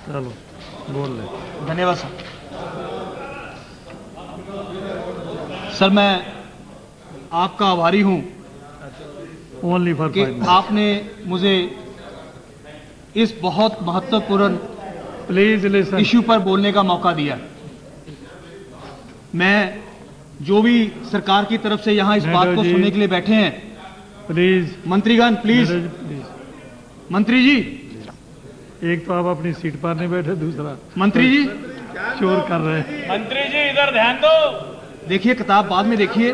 चलो बोल ले। धन्यवाद सर। सर मैं आपका आभारी हूं ओनली फॉर कि आपने मुझे इस बहुत महत्वपूर्ण प्लीज लिसन। इश्यू पर बोलने का मौका दिया। मैं जो भी सरकार की तरफ से यहां इस बात को सुनने के लिए बैठे हैं, प्लीज मंत्रीगण प्लीज, मंत्री जी, एक तो आप अपनी सीट पर नहीं बैठे, दूसरा मंत्री जी शोर कर रहे हैं। मंत्री जी इधर ध्यान दो। देखिए, किताब बाद में देखिए,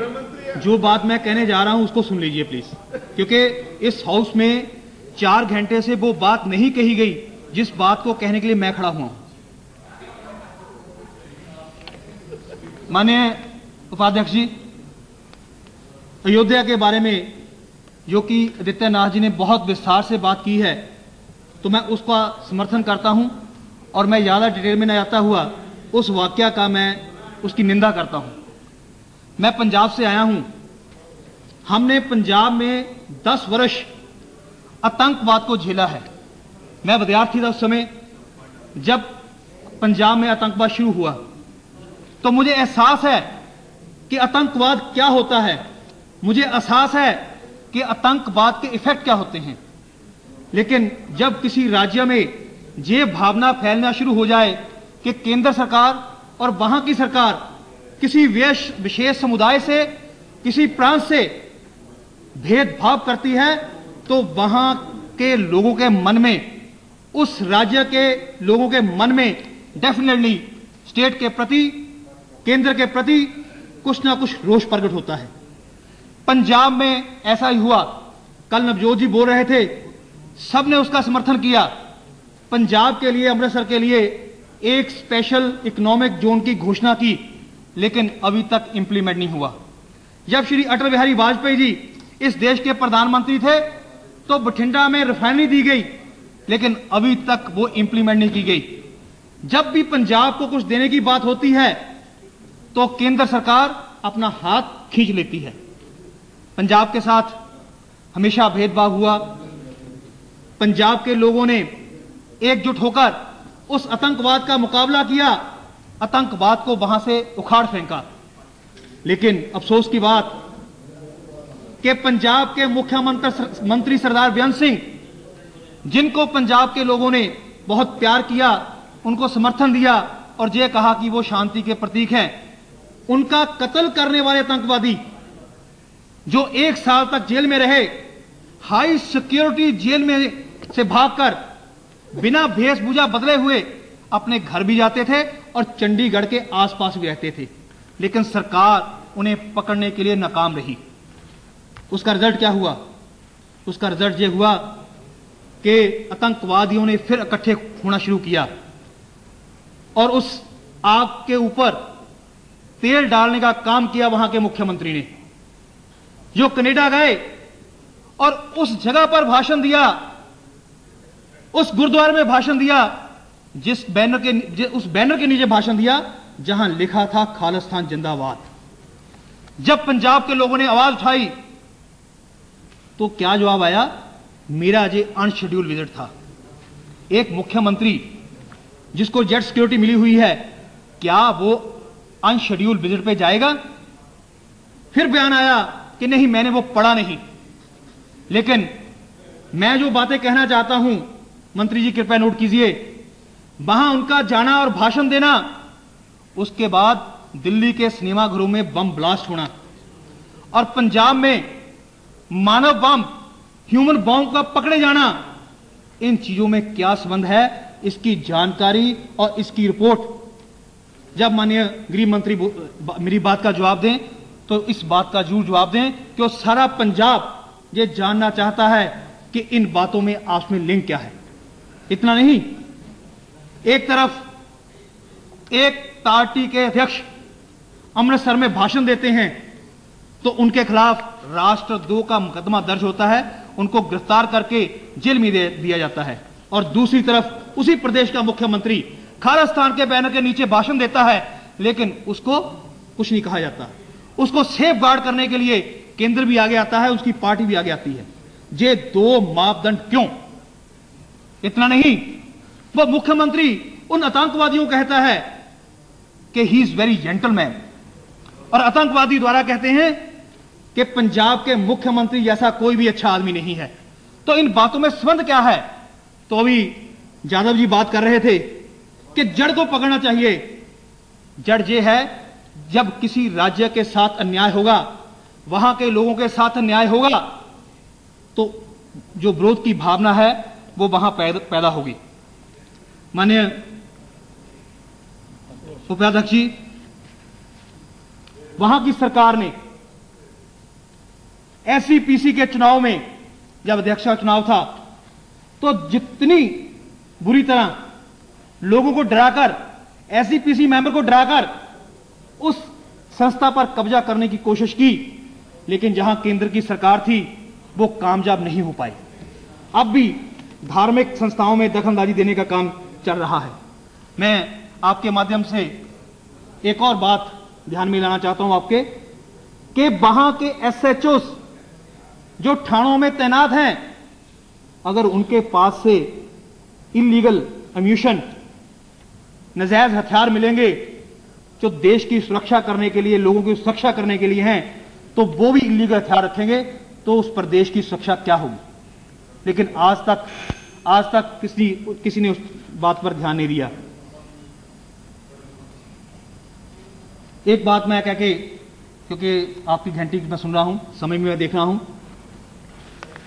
जो बात मैं कहने जा रहा हूं उसको सुन लीजिए प्लीज, क्योंकि इस हाउस में 4 घंटे से वो बात नहीं कही गई जिस बात को कहने के लिए मैं खड़ा हुआ हूं। माननीय उपाध्यक्ष जी, अयोध्या के बारे में जो कि आदित्यनाथ जी ने बहुत विस्तार से बात की है, तो मैं उसका समर्थन करता हूं और मैं ज्यादा डिटेल में न जाता हुआ उस वाकया का मैं उसकी निंदा करता हूं। मैं पंजाब से आया हूं। हमने पंजाब में 10 वर्ष आतंकवाद को झेला है। मैं विद्यार्थी था उस समय जब पंजाब में आतंकवाद शुरू हुआ, तो मुझे एहसास है कि आतंकवाद क्या होता है, मुझे एहसास है कि आतंकवाद के इफेक्ट क्या होते हैं। लेकिन जब किसी राज्य में ये भावना फैलना शुरू हो जाए कि केंद्र सरकार और वहां की सरकार किसी विशेष समुदाय से, किसी प्रांत से भेदभाव करती है, तो वहां के लोगों के मन में, उस राज्य के लोगों के मन में डेफिनेटली स्टेट के प्रति, केंद्र के प्रति कुछ ना कुछ रोष प्रकट होता है। पंजाब में ऐसा ही हुआ। कल नवजोत जी बोल रहे थे, सबने उसका समर्थन किया। पंजाब के लिए, अमृतसर के लिए एक स्पेशल इकोनॉमिक जोन की घोषणा की, लेकिन अभी तक इंप्लीमेंट नहीं हुआ। जब श्री अटल बिहारी वाजपेयी जी इस देश के प्रधानमंत्री थे तो बठिंडा में रिफाइनरी दी गई, लेकिन अभी तक वो इंप्लीमेंट नहीं की गई। जब भी पंजाब को कुछ देने की बात होती है तो केंद्र सरकार अपना हाथ खींच लेती है। पंजाब के साथ हमेशा भेदभाव हुआ। पंजाब के लोगों ने एकजुट होकर उस आतंकवाद का मुकाबला किया, आतंकवाद को वहां से उखाड़ फेंका। लेकिन अफसोस की बात कि पंजाब के मुख्यमंत्री सरदार बेअंत सिंह, जिनको पंजाब के लोगों ने बहुत प्यार किया, उनको समर्थन दिया और ये कहा कि वो शांति के प्रतीक हैं, उनका कत्ल करने वाले आतंकवादी जो 1 साल तक जेल में रहे, हाई सिक्योरिटी जेल में से भागकर बिना वेशभूषा बदले हुए अपने घर भी जाते थे और चंडीगढ़ के आसपास भी रहते थे, लेकिन सरकार उन्हें पकड़ने के लिए नाकाम रही। उसका रिजल्ट क्या हुआ? उसका रिजल्ट यह हुआ कि आतंकवादियों ने फिर इकट्ठे होना शुरू किया और उस आग के ऊपर तेल डालने का काम किया वहां के मुख्यमंत्री ने, जो कनाडा गए और उस जगह पर भाषण दिया, उस गुरुद्वारे में भाषण दिया, उस बैनर के नीचे भाषण दिया जहां लिखा था खालिस्तान जिंदाबाद। जब पंजाब के लोगों ने आवाज उठाई तो क्या जवाब आया? मेरा ये अनशेड्यूल विजिट था। एक मुख्यमंत्री जिसको जेट सिक्योरिटी मिली हुई है, क्या वो अनशेड्यूल विजिट पे जाएगा? फिर बयान आया कि नहीं, मैंने वो पढ़ा नहीं। लेकिन मैं जो बातें कहना चाहता हूं, मंत्री जी कृपया नोट कीजिए, वहां उनका जाना और भाषण देना, उसके बाद दिल्ली के सिनेमा घरों में बम ब्लास्ट होना और पंजाब में मानव बम, ह्यूमन बॉम्ब का पकड़े जाना, इन चीजों में क्या संबंध है? इसकी जानकारी और इसकी रिपोर्ट जब माननीय गृह मंत्री मेरी बात का जवाब दें तो इस बात का जरूर जवाब दें कि वो सारा पंजाब ये जानना चाहता है कि इन बातों में आपस में लिंक क्या है। इतना नहीं, एक तरफ एक पार्टी के अध्यक्ष अमृतसर में भाषण देते हैं तो उनके खिलाफ राष्ट्रद्रोह का मुकदमा दर्ज होता है, उनको गिरफ्तार करके जेल में दे दिया जाता है, और दूसरी तरफ उसी प्रदेश का मुख्यमंत्री खालिस्तान के बैनर के नीचे भाषण देता है, लेकिन उसको कुछ नहीं कहा जाता। उसको सेफ गार्ड करने के लिए केंद्र भी आगे आता है, उसकी पार्टी भी आगे आती है। ये 2 मापदंड क्यों? इतना नहीं, वो मुख्यमंत्री उन आतंकवादियों को कहता है कि ही इज वेरी जेंटलमैन, और आतंकवादी द्वारा कहते हैं कि पंजाब के मुख्यमंत्री जैसा कोई भी अच्छा आदमी नहीं है। तो इन बातों में संबंध क्या है? तो अभी यादव जी बात कर रहे थे कि जड़ को पकड़ना चाहिए। जड़ ये है, जब किसी राज्य के साथ अन्याय होगा, वहां के लोगों के साथ अन्याय होगा, तो जो विरोध की भावना है वो वहां पैदा होगी। माननीय उपाध्यक्ष जी, वहां की सरकार ने एसईपीसी के चुनाव में, जब अध्यक्ष का चुनाव था, तो जितनी बुरी तरह लोगों को डराकर, एसईपीसी मेंबर को डराकर उस संस्था पर कब्जा करने की कोशिश की, लेकिन जहां केंद्र की सरकार थी वो कामयाब नहीं हो पाई। अब भी धार्मिक संस्थाओं में दखलंदाजी देने का काम चल रहा है। मैं आपके माध्यम से एक और बात ध्यान में लाना चाहता हूं आपके, कि वहां के एसएचओ जो थानों में तैनात हैं, अगर उनके पास से इलीगल अम्यूशन, नाजायज हथियार मिलेंगे जो देश की सुरक्षा करने के लिए, लोगों की सुरक्षा करने के लिए हैं, तो वो भी इलीगल हथियार रखेंगे, तो उस प्रदेश की सुरक्षा क्या होगी? लेकिन आज तक किसी ने उस बात पर ध्यान नहीं दिया। एक बात मैं कह के, क्योंकि आपकी घंटी मैं सुन रहा हूं, समय में मैं देख रहा हूं,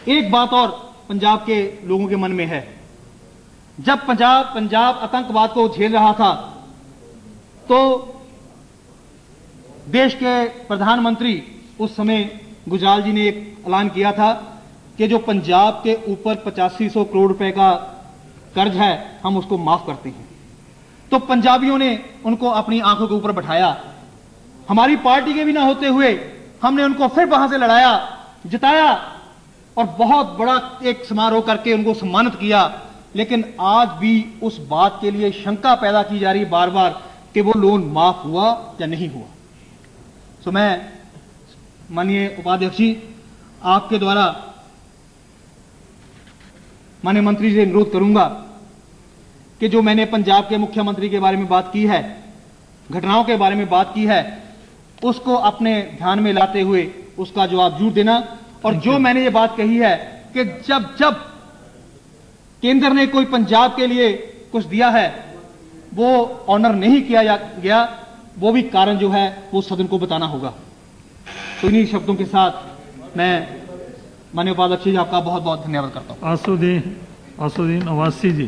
एक बात और पंजाब के लोगों के मन में है। जब पंजाब आतंकवाद को झेल रहा था, तो देश के प्रधानमंत्री उस समय गुजराल जी ने एक ऐलान किया था कि जो पंजाब के ऊपर 8500 करोड़ रुपए का कर्ज है, हम उसको माफ करते हैं। तो पंजाबियों ने उनको अपनी आंखों के ऊपर बैठाया। हमारी पार्टी के भी ना होते हुए हमने उनको फिर वहां से लड़ाया, जिताया, और बहुत बड़ा एक समारोह करके उनको सम्मानित किया। लेकिन आज भी उस बात के लिए शंका पैदा की जा रही है बार बार कि वो लोन माफ हुआ या नहीं हुआ। तो मैं माननीय उपाध्यक्ष जी, आपके द्वारा माननीय मंत्री जी से अनुरोध करूंगा कि जो मैंने पंजाब के मुख्यमंत्री के बारे में बात की है, घटनाओं के बारे में बात की है, उसको अपने ध्यान में लाते हुए उसका जवाब जरूर देना। और जो मैंने ये बात कही है कि जब केंद्र ने कोई पंजाब के लिए कुछ दिया है, वो ऑनर नहीं किया गया, वो भी कारण जो है वो सदन को बताना होगा। तो इन्हीं शब्दों के साथ मैं माननीय उपाध्यक्ष जी आपका बहुत बहुत धन्यवाद करता हूं। आसुद्दीन अवासी जी।